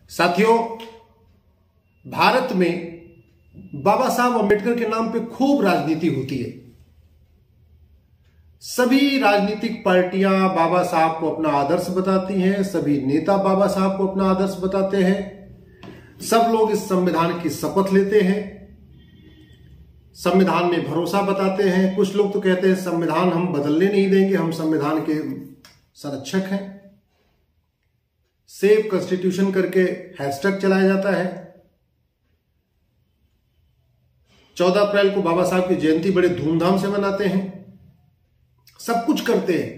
साथियों, भारत में बाबा साहब अम्बेडकर के नाम पे खूब राजनीति होती है। सभी राजनीतिक पार्टियां बाबा साहब को अपना आदर्श बताती हैं, सभी नेता बाबा साहब को अपना आदर्श बताते हैं, सब लोग इस संविधान की शपथ लेते हैं, संविधान में भरोसा बताते हैं। कुछ लोग तो कहते हैं संविधान हम बदलने नहीं देंगे, हम संविधान के संरक्षक हैं। सेव कॉन्स्टिट्यूशन करके हैशटैग चलाया जाता है। 14 अप्रैल को बाबा साहब की जयंती बड़े धूमधाम से मनाते हैं, सब कुछ करते हैं,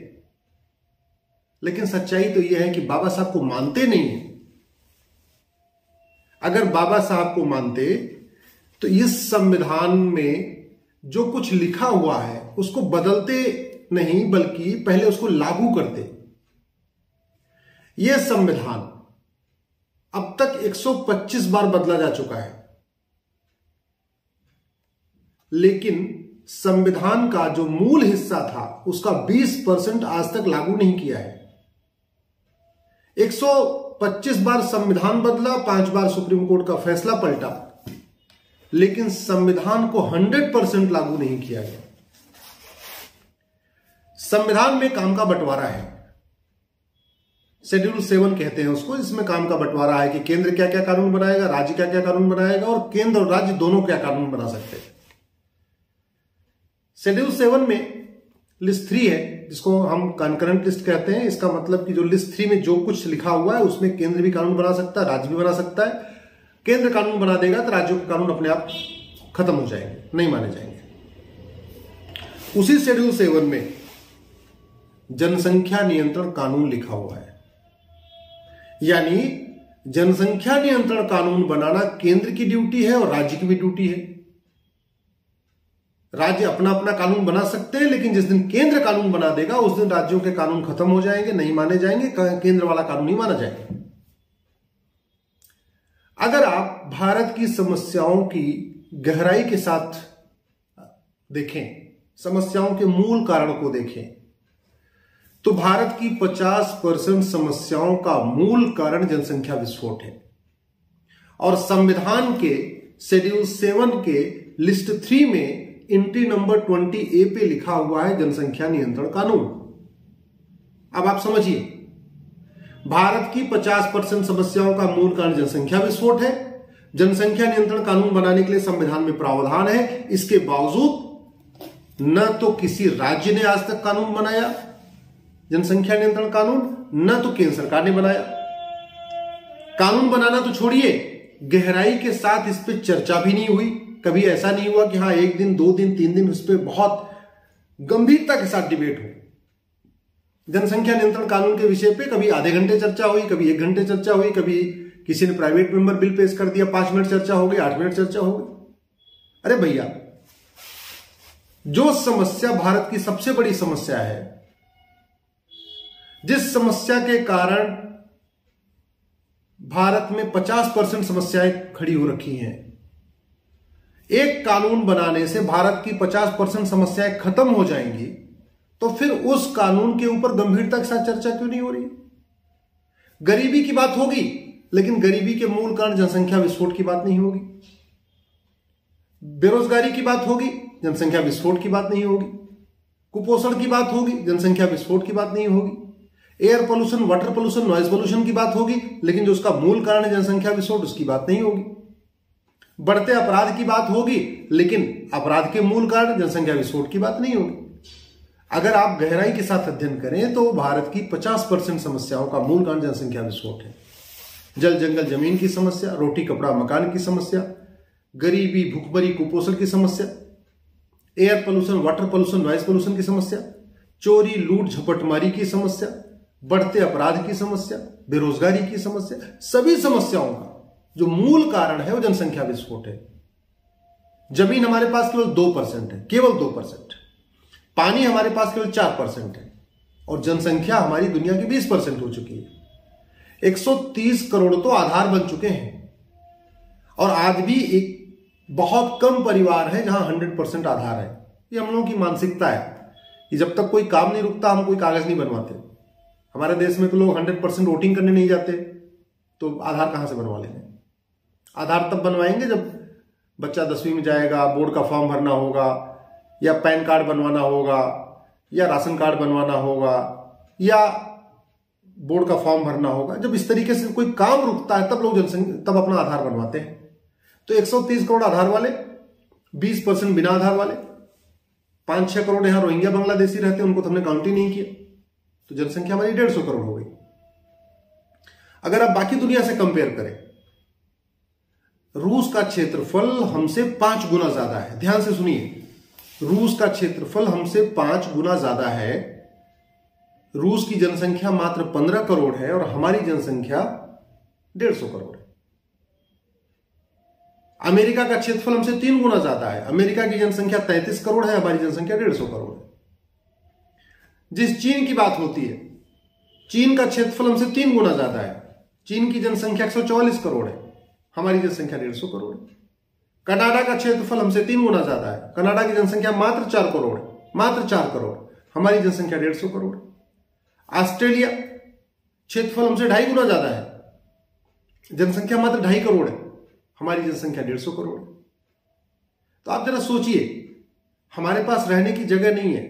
लेकिन सच्चाई तो यह है कि बाबा साहब को मानते नहीं है। अगर बाबा साहब को मानते तो इस संविधान में जो कुछ लिखा हुआ है उसको बदलते नहीं, बल्कि पहले उसको लागू करते। यह संविधान अब तक 125 बार बदला जा चुका है, लेकिन संविधान का जो मूल हिस्सा था उसका 20% आज तक लागू नहीं किया है। 125 बार संविधान बदला, 5 बार सुप्रीम कोर्ट का फैसला पलटा, लेकिन संविधान को 100% लागू नहीं किया गया। संविधान में काम का बंटवारा है, शेड्यूल 7 कहते हैं उसको। इसमें काम का बंटवारा है कि केंद्र क्या क्या कानून बनाएगा, राज्य क्या क्या कानून बनाएगा, और केंद्र और राज्य दोनों क्या कानून बना सकते हैं। शेड्यूल 7 में लिस्ट 3 है, जिसको हम कंकरेंट लिस्ट कहते हैं। इसका मतलब कि जो लिस्ट 3 में जो कुछ लिखा हुआ है उसमें केंद्र भी कानून बना सकता है, राज्य भी बना सकता है। केंद्र कानून बना देगा तो राज्यों के कानून अपने आप खत्म हो जाएंगे, नहीं माने जाएंगे। उसी शेड्यूल 7 में जनसंख्या नियंत्रण कानून लिखा हुआ है, यानी जनसंख्या नियंत्रण कानून बनाना केंद्र की ड्यूटी है और राज्य की भी ड्यूटी है। राज्य अपना अपना कानून बना सकते हैं, लेकिन जिस दिन केंद्र कानून बना देगा उस दिन राज्यों के कानून खत्म हो जाएंगे, नहीं माने जाएंगे, केंद्र वाला कानून नहीं माना जाएगा। अगर आप भारत की समस्याओं की गहराई के साथ देखें, समस्याओं के मूल कारण को देखें, तो भारत की 50% समस्याओं का मूल कारण जनसंख्या विस्फोट है। और संविधान के शेड्यूल 7 के लिस्ट 3 में एंट्री नंबर 20A पे लिखा हुआ है जनसंख्या नियंत्रण कानून। अब आप समझिए, भारत की 50% समस्याओं का मूल कारण जनसंख्या विस्फोट है। जनसंख्या नियंत्रण कानून बनाने के लिए संविधान में प्रावधान है, इसके बावजूद न तो किसी राज्य ने आज तक कानून बनाया जनसंख्या नियंत्रण कानून, न तो केंद्र सरकार ने बनाया। कानून बनाना तो छोड़िए, गहराई के साथ इस पे चर्चा भी नहीं हुई। कभी ऐसा नहीं हुआ कि हाँ 1 दिन 2 दिन 3 दिन इस पे बहुत गंभीरता के साथ डिबेट हो। जनसंख्या नियंत्रण कानून के विषय पे कभी आधे घंटे चर्चा हुई, कभी 1 घंटे चर्चा हुई, कभी किसी ने प्राइवेट मेंबर बिल पेश कर दिया, 5 मिनट चर्चा हो गई, 8 मिनट चर्चा हो गई। अरे भैया, जो समस्या भारत की सबसे बड़ी समस्या है, जिस समस्या के कारण भारत में 50% समस्याएं खड़ी हो रखी हैं, एक कानून बनाने से भारत की 50% समस्याएं खत्म हो जाएंगी, तो फिर उस कानून के ऊपर गंभीरता के साथ चर्चा क्यों नहीं हो रही? गरीबी की बात होगी, लेकिन गरीबी के मूल कारण जनसंख्या विस्फोट की बात नहीं होगी। बेरोजगारी की बात होगी, जनसंख्या विस्फोट की बात नहीं होगी। कुपोषण की बात होगी, जनसंख्या विस्फोट की बात नहीं होगी। Air pollution, water pollution, noise pollution की बात होगी, लेकिन जो उसका मूल कारण है जनसंख्या विस्फोट, उसकी बात नहीं होगी। बढ़ते अपराध की बात होगी, लेकिन अपराध के मूल कारण जनसंख्या विस्फोट की बात नहीं होगी। अगर आप गहराई के साथ अध्ययन करें तो भारत की 50% समस्याओं का मूल कारण जनसंख्या विस्फोट है। जल जंगल जमीन की समस्या, रोटी कपड़ा मकान की समस्या, गरीबी भूखमरी कुपोषण की समस्या, air pollution, water pollution, noise pollution की समस्या, चोरी लूट झपटमारी की समस्या, बढ़ते अपराध की समस्या, बेरोजगारी की समस्या, सभी समस्याओं का जो मूल कारण है वो जनसंख्या विस्फोट है। जमीन हमारे पास केवल 2% है, केवल 2%। पानी हमारे पास केवल 4% है, और जनसंख्या हमारी दुनिया की 20% हो चुकी है। 130 करोड़ तो आधार बन चुके हैं, और आज भी एक बहुत कम परिवार है जहां 100% आधार है। ये हम लोगों की मानसिकता है कि जब तक कोई काम नहीं रुकता हम कोई कागज नहीं बनवाते। हमारे देश में तो लोग 100% वोटिंग करने नहीं जाते, तो आधार कहां से बनवा लेंगे? आधार तब बनवाएंगे जब बच्चा 10वीं में जाएगा, बोर्ड का फॉर्म भरना होगा, या पैन कार्ड बनवाना होगा, या राशन कार्ड बनवाना होगा, या बोर्ड का फॉर्म भरना होगा। जब इस तरीके से कोई काम रुकता है तब अपना आधार बनवाते हैं। तो 130 करोड़ आधार वाले, 20% बिना आधार वाले, 5-6 करोड़ यहां रोहिंग्या बांग्लादेशी रहते हैं, उनको तो हमने काउंट ही नहीं किया। तो जनसंख्या हमारी 150 करोड़ हो गई। अगर आप बाकी दुनिया से कंपेयर करें, रूस का क्षेत्रफल हमसे 5 गुना ज्यादा है। ध्यान से सुनिए, रूस का क्षेत्रफल हमसे 5 गुना ज्यादा है। रूस की जनसंख्या मात्र 15 करोड़ है और हमारी जनसंख्या 150 करोड़ है। अमेरिका का क्षेत्रफल हमसे 3 गुना ज्यादा है। अमेरिका की जनसंख्या 33 करोड़ है, हमारी जनसंख्या 150 करोड़ है। जिस चीन की बात होती है, चीन का क्षेत्रफल हमसे 3 गुना ज्यादा है। चीन की जनसंख्या 144 करोड़ है, हमारी जनसंख्या 150 करोड़ है। कनाडा का क्षेत्रफल हमसे 3 गुना ज्यादा है। कनाडा की जनसंख्या मात्र 4 करोड़ है, मात्र 4 करोड़, हमारी जनसंख्या 150 करोड़ है। ऑस्ट्रेलिया क्षेत्रफल हमसे 2.5 गुना ज्यादा है, जनसंख्या मात्र 2.5 करोड़ है, हमारी जनसंख्या 150 करोड़ है। तो आप जरा सोचिए, हमारे पास रहने की जगह नहीं है,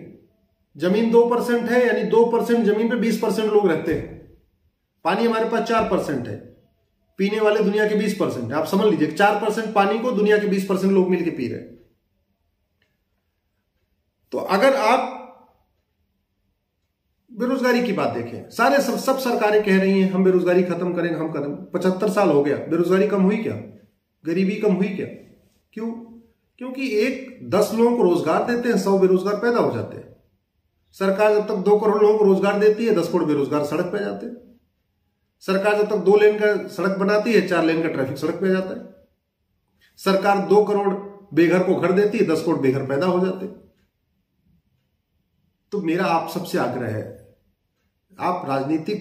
जमीन 2% है, यानी 2% जमीन पे 20% लोग रहते हैं। पानी हमारे पास 4% है, पीने वाले दुनिया के 20% है। आप समझ लीजिए 4% पानी को दुनिया के 20% लोग मिलकर पी रहे हैं। तो अगर आप बेरोजगारी की बात देखें, सब सरकारें कह रही हैं हम बेरोजगारी खत्म करेंगे, हम कदम 75 साल हो गया, बेरोजगारी कम हुई क्या? गरीबी कम हुई क्या? क्यों? क्योंकि 10 लोगों को रोजगार देते हैं, 100 बेरोजगार पैदा हो जाते हैं। सरकार जब तक 2 करोड़ लोगों को रोजगार देती है, 10 करोड़ बेरोजगार सड़क पे जाते हैं। सरकार जब तक 2 लेन का सड़क बनाती है, 4 लेन का ट्रैफिक सड़क पे जाता है। सरकार 2 करोड़ बेघर को घर देती है, 10 करोड़ बेघर पैदा हो जाते हैं। तो मेरा आप सबसे आग्रह है, आप राजनीतिक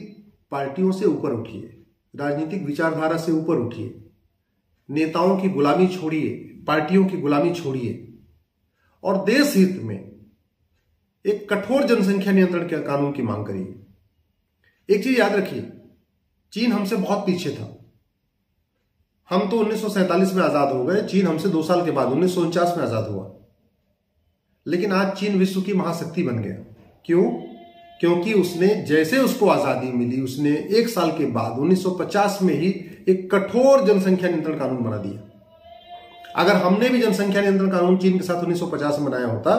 पार्टियों से ऊपर उठिए, राजनीतिक विचारधारा से ऊपर उठिए, नेताओं की गुलामी छोड़िए, पार्टियों की गुलामी छोड़िए और देश हित में एक कठोर जनसंख्या नियंत्रण के कानून की मांग करिए। एक चीज याद रखिए, चीन हमसे बहुत पीछे था। हम तो 1947 में आजाद हो गए, चीन हमसे 2 साल के बाद 1949 में आजाद हुआ। लेकिन आज चीन विश्व की महाशक्ति बन गया। क्यों? क्योंकि उसने जैसे उसको आजादी मिली, उसने 1 साल के बाद 1950 में ही एक कठोर जनसंख्या नियंत्रण कानून बना दिया। अगर हमने भी जनसंख्या नियंत्रण कानून चीन के साथ 1950 में बनाया होता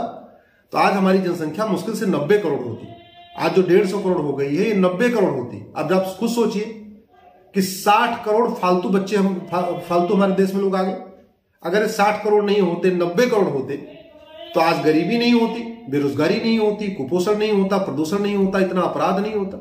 तो आज हमारी जनसंख्या मुश्किल से 90 करोड़ होती। आज जो 150 करोड़ हो गई है, ये 90 करोड़ होती। अब आप खुद सोचिए कि 60 करोड़ फालतू बच्चे फालतू हमारे देश में लोग आ गए। अगर 60 करोड़ नहीं होते, 90 करोड़ होते, तो आज गरीबी नहीं होती, बेरोजगारी नहीं होती, कुपोषण नहीं होता, प्रदूषण नहीं होता, इतना अपराध नहीं होता।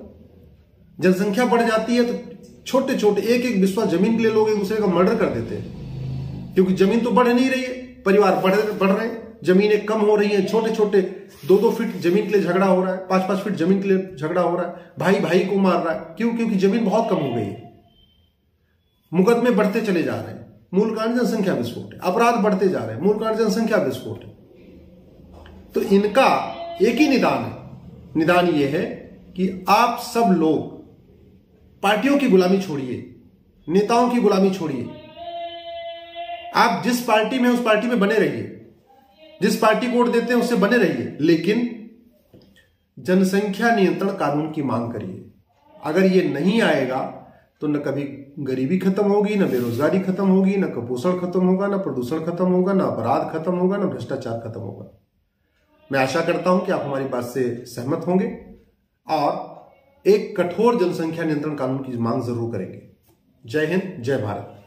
जनसंख्या बढ़ जाती है तो छोटे छोटे एक बिस्वा जमीन के लिए लोग एक दूसरे का मर्डर कर देते हैं, क्योंकि जमीन तो बढ़ नहीं रही है, परिवार बढ़ रहे हैं, जमीनें कम हो रही हैं, छोटे छोटे 2-2 फीट जमीन के लिए झगड़ा हो रहा है, 5-5 फीट जमीन के लिए झगड़ा हो रहा है, भाई भाई को मार रहा है। क्यों? क्योंकि जमीन बहुत कम हो गई है, मुकदमे बढ़ते चले जा रहे हैं, मूल कारण जनसंख्या विस्फोट है, अपराध बढ़ते जा रहे हैं, मूल कारण जनसंख्या विस्फोट है। तो इनका एक ही निदान है, निदान यह है कि आप सब लोग पार्टियों की गुलामी छोड़िए, नेताओं की गुलामी छोड़िए। आप जिस पार्टी में उस पार्टी में बने रहिए, जिस पार्टी को वोट देते हैं उससे बने रहिए, लेकिन जनसंख्या नियंत्रण कानून की मांग करिए। अगर ये नहीं आएगा तो न कभी गरीबी खत्म होगी, न बेरोजगारी खत्म होगी, न कुपोषण खत्म होगा, न प्रदूषण खत्म होगा, न अपराध खत्म होगा, न भ्रष्टाचार खत्म होगा। मैं आशा करता हूं कि आप हमारी बात से सहमत होंगे और एक कठोर जनसंख्या नियंत्रण कानून की मांग जरूर करेंगे। जय हिंद, जय भारत।